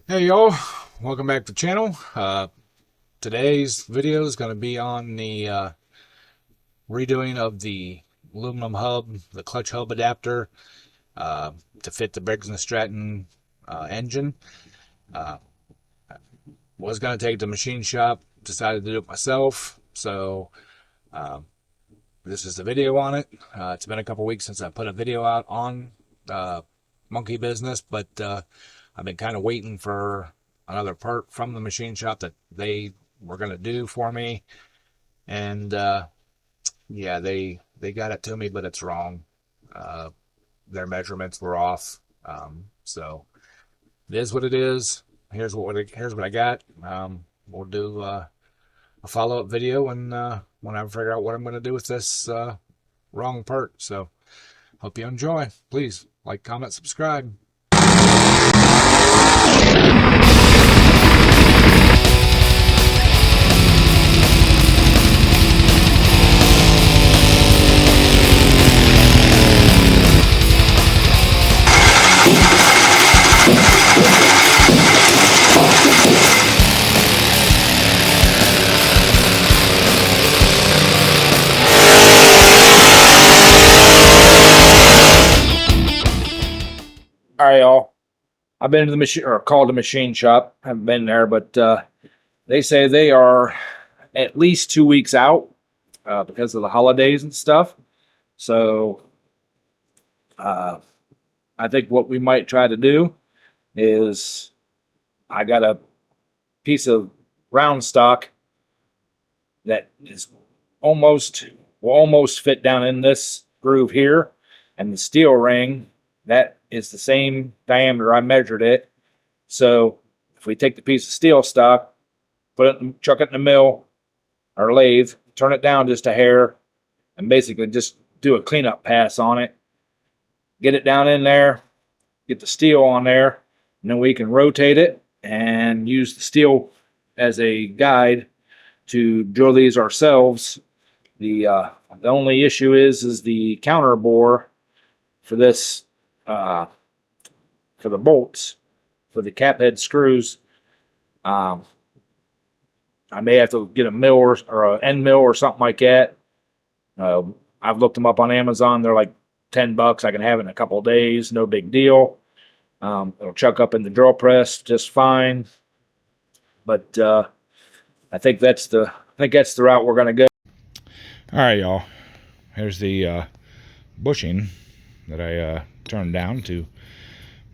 Hey y'all, welcome back to the channel. Today's video is going to be on the redoing of the aluminum hub, the clutch hub adapter to fit the Briggs and Stratton engine. Uh, was going to take it to the machine shop, decided to do it myself, so this is the video on it. It's been a couple weeks since I put a video out on monkey business, but I've been kind of waiting for another part from the machine shop that they were going to do for me. And yeah, they got it to me, but it's wrong. Their measurements were off. So it is what it is. Here's what I got. We'll do a follow-up video when I figure out what I'm going to do with this wrong part. So hope you enjoy. Please like, comment, subscribe. All right, y'all. I've been to the machine or called the machine shop. Haven't been there, but they say they are at least 2 weeks out because of the holidays and stuff. So I think what we might try to do is I got a piece of round stock that is will almost fit down in this groove here, and the steel ring that is the same diameter I measured it. So if we take the piece of steel stock, chuck it in the mill or lathe, turn it down just a hair, and basically just do a cleanup pass on it, get it down in there, get the steel on there, and then we can rotate it and use the steel as a guide to drill these ourselves. The only issue is the counter bore for this for the bolts for the cap head screws. I may have to get a mill or an end mill or something like that. I've looked them up on Amazon. They're like $10. I can have it in a couple of days. No big deal. It'll chuck up in the drill press just fine. But I think that's the route we're going to go. All right, y'all. Here's the bushing that I turned down to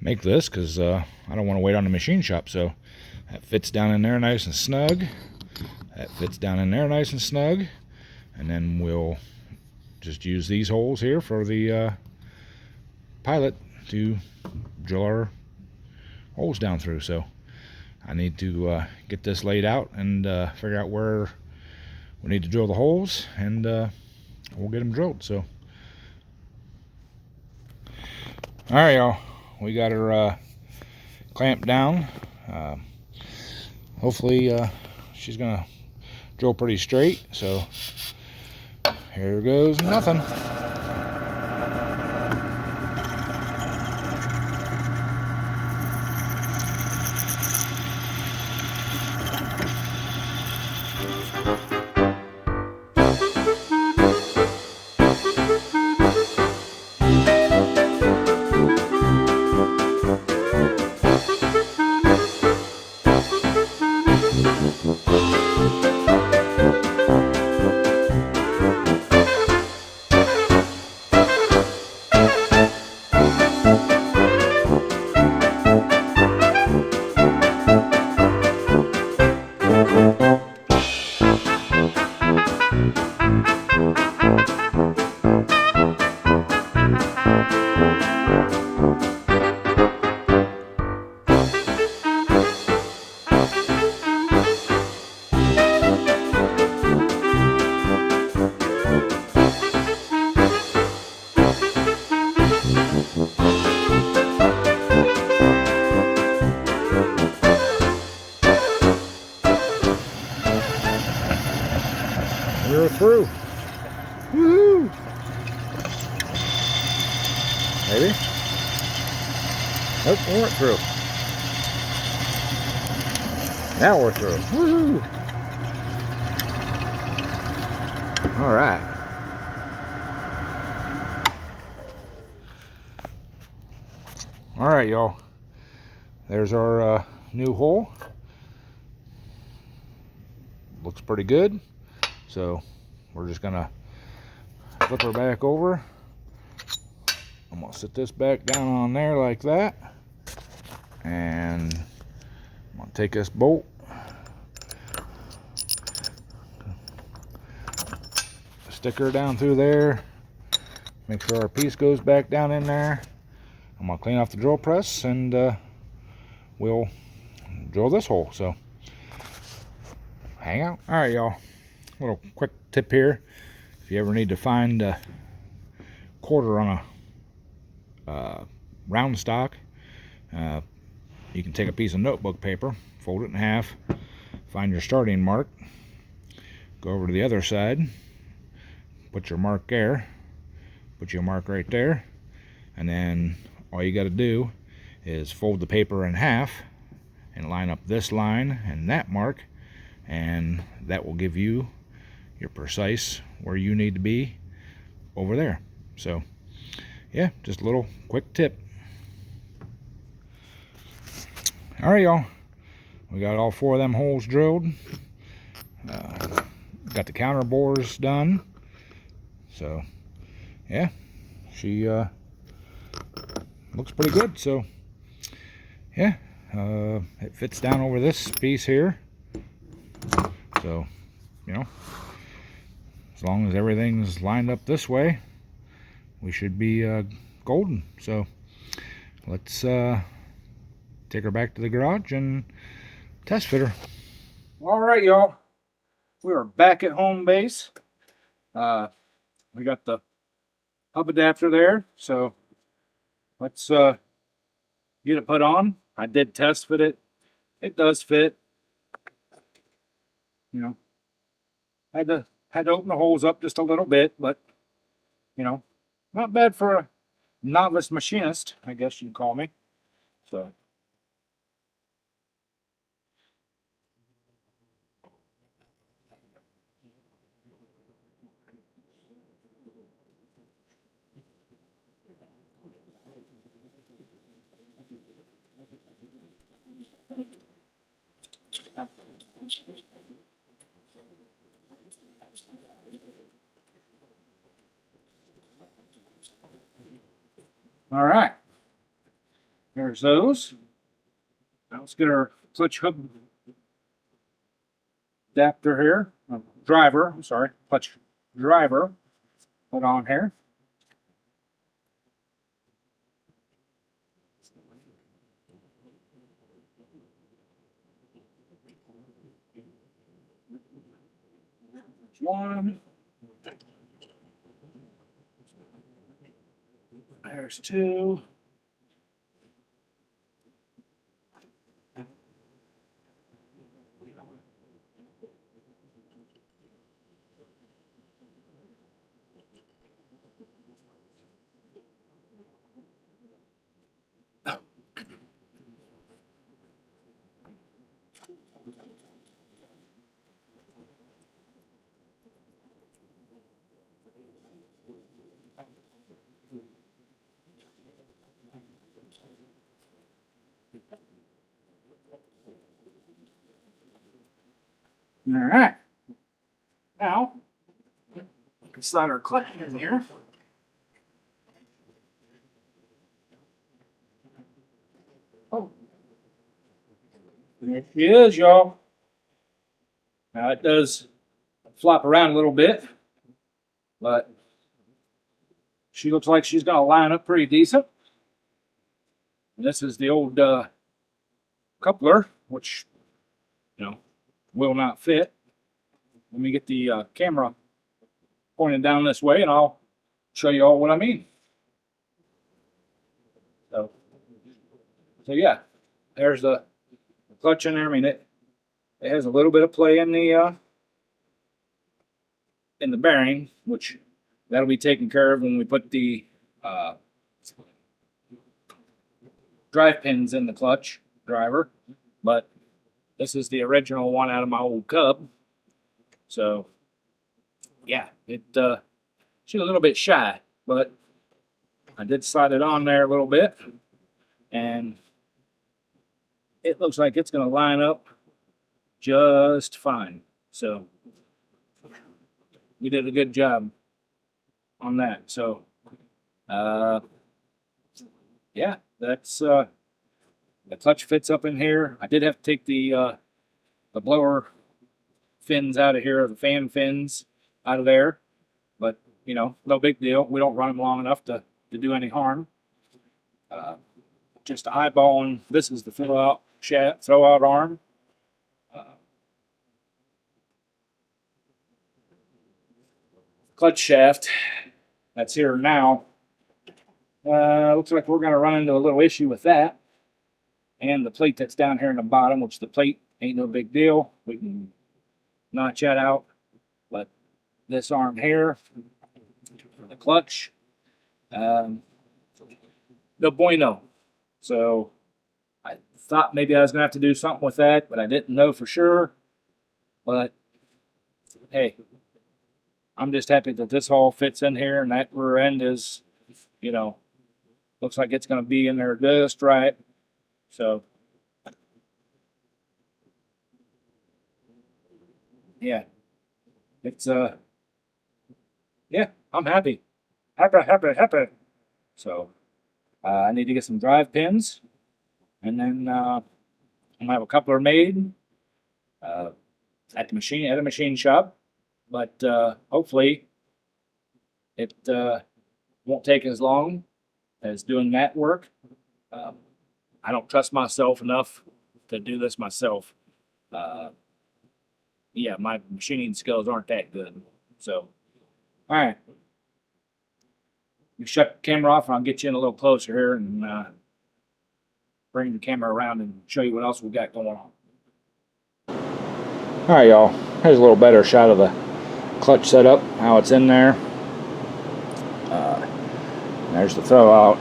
make this because I don't want to wait on the machine shop. So that fits down in there nice and snug. That fits down in there nice and snug. And then we'll just use these holes here for the pilot to drill our holes down through. So I need to get this laid out and figure out where we need to drill the holes, and we'll get them drilled. So all right, y'all, we got her clamped down. Hopefully she's gonna drill pretty straight. So here goes nothing. We're through. Woohoo! Maybe. Nope, we weren't through. Now we're through. Woohoo! All right. All right, y'all. There's our new hole. Looks pretty good. So we're just gonna flip her back over. I'm gonna sit this back down on there like that. And I'm gonna take this bolt, stick her down through there, make sure our piece goes back down in there. I'm gonna clean off the drill press and we'll drill this hole. So hang out. All right, y'all. Little quick tip here: if you ever need to find a quarter on a round stock, you can take a piece of notebook paper, fold it in half, find your starting mark, go over to the other side, put your mark there, put your mark right there, and then all you got to do is fold the paper in half and line up this line and that mark, and that will give you your precise where you need to be over there. So yeah, just a little quick tip. All right, y'all, we got all 4 of them holes drilled. Got the counter bores done. So yeah, she looks pretty good. So yeah, it fits down over this piece here. So, you know, as long as everything's lined up this way, we should be golden. So let's take her back to the garage and test fit her. All right, y'all, we are back at home base. We got the hub adapter there, so let's get it put on. I did test fit it. It does fit. You know, had to open the holes up just a little bit, but you know, not bad for a novice machinist, I guess you'd call me. So all right, there's those. Now let's get our clutch hub adapter here, driver, I'm sorry, clutch driver put on here. One. There's 2. All right. Now, we can slide our clutch in here. Oh, there she is, y'all. Now it does flop around a little bit, but she looks like she's going to line up pretty decent. And this is the old coupler, which, you know, will not fit. Let me get the camera pointed down this way and I'll show you all what I mean. So yeah, there's the clutch in there. I mean, it has a little bit of play in the bearing, which that'll be taken care of when we put the drive pins in the clutch driver. But This is the original one out of my old Cub. So yeah, she's a little bit shy, but I did slide it on there a little bit, and it looks like it's going to line up just fine. So we did a good job on that. So yeah, that's the clutch fits up in here. I did have to take the blower fins out of here, the fan fins out of there, but you know, no big deal. We don't run them long enough to do any harm. Just eyeballing. This is the throw out shaft, throw out arm. Clutch shaft that's here now. Looks like we're going to run into a little issue with that. And the plate that's down here in the bottom, which the plate ain't no big deal. We can notch that out. But this arm here, the clutch, no bueno. So I thought maybe I was going to have to do something with that, but I didn't know for sure. But hey, I'm just happy that this all fits in here, and that rear end is, you know, looks like it's going to be in there just right. So yeah, it's yeah, I'm happy. Happy. So I need to get some drive pins, and then I'm gonna have a coupler made at the machine shop. But hopefully it won't take as long as doing that work. I don't trust myself enough to do this myself. Yeah, my machining skills aren't that good. So, all right. You shut the camera off and I'll get you in a little closer here and bring the camera around and show you what else we got going on. All right, y'all. Here's a little better shot of the clutch setup, how it's in there. There's the throw out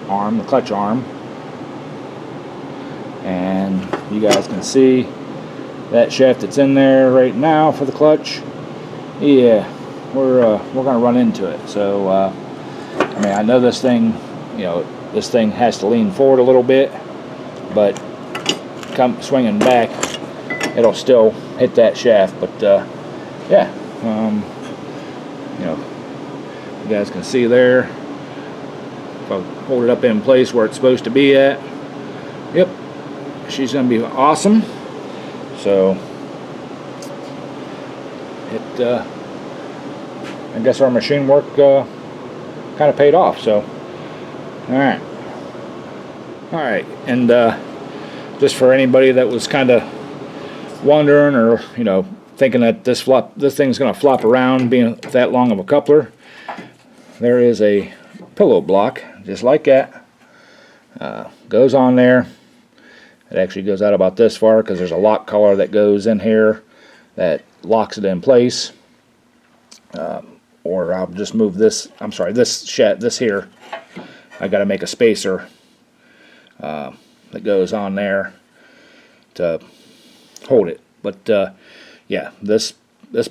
arm, the clutch arm. And you guys can see that shaft that's in there right now for the clutch. Yeah, we're gonna run into it. So I mean, I know this thing, you know, this thing has to lean forward a little bit, but come swinging back, it'll still hit that shaft. But yeah, you know, you guys can see there. If I hold it up in place where it's supposed to be at, yep, she's gonna be awesome. So it I guess our machine work kind of paid off. So all right, and just for anybody that was kind of wondering, or you know, thinking that this thing's going to flop around being that long of a coupler, there is a pillow block just like that. Goes on there. It actually goes out about this far because there's a lock collar that goes in here that locks it in place. Or I'll just move this. I'm sorry, this here. I got to make a spacer that goes on there to hold it. But yeah, this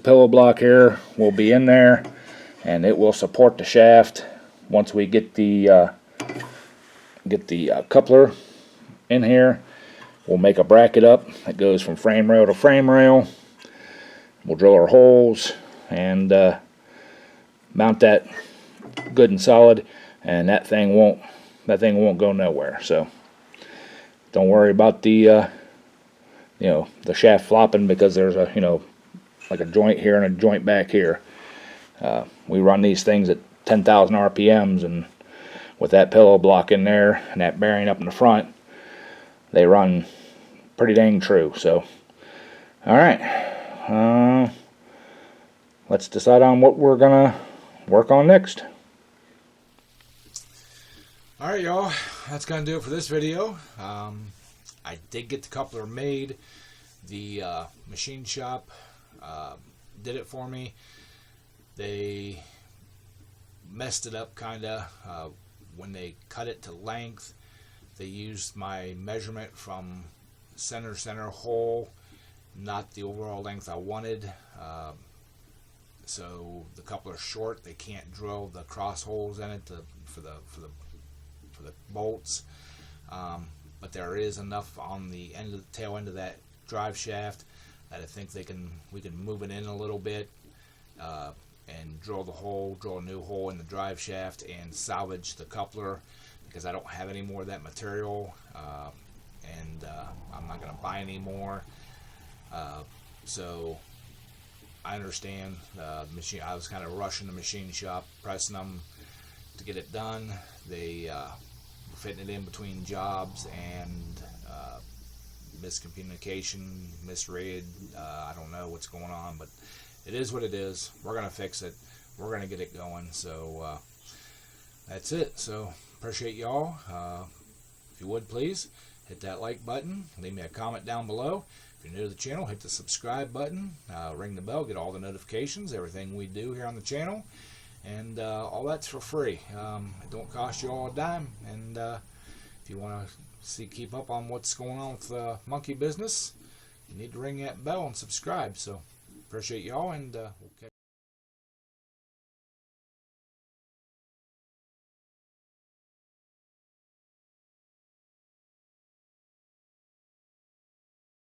pillow block here will be in there, and it will support the shaft once we get the coupler in here. We'll make a bracket up that goes from frame rail to frame rail. We'll drill our holes and mount that good and solid, and that thing won't go nowhere. So don't worry about the you know, the shaft flopping because there's a, you know, like a joint here and a joint back here. We run these things at 10,000 RPMs, and with that pillow block in there and that bearing up in the front, they run pretty dang true. So all right, let's decide on what we're gonna work on next. All right, y'all, that's gonna do it for this video. I did get the coupler made. The machine shop did it for me. They messed it up kinda when they cut it to length. They used my measurement from center hole, not the overall length I wanted. So the coupler's short. They can't drill the cross holes in it for the bolts. But there is enough on the end of the tail end of that drive shaft that I think we can move it in a little bit and drill a new hole in the drive shaft and salvage the coupler, because I don't have any more of that material, and I'm not going to buy any more. So I understand the machine. I was kind of rushing the machine shop, pressing them to get it done. They fitting it in between jobs, and miscommunication, misread. I don't know what's going on, but it is what it is. We're gonna fix it. We're gonna get it going. So that's it. So appreciate y'all. If you would, please hit that like button. Leave me a comment down below. If you're new to the channel, hit the subscribe button. Ring the bell. Get all the notifications. Everything we do here on the channel. And all that's for free. It don't cost you all a dime. And if you want to keep up on what's going on with monkey business, you need to ring that bell and subscribe. So appreciate y'all, and we'll catch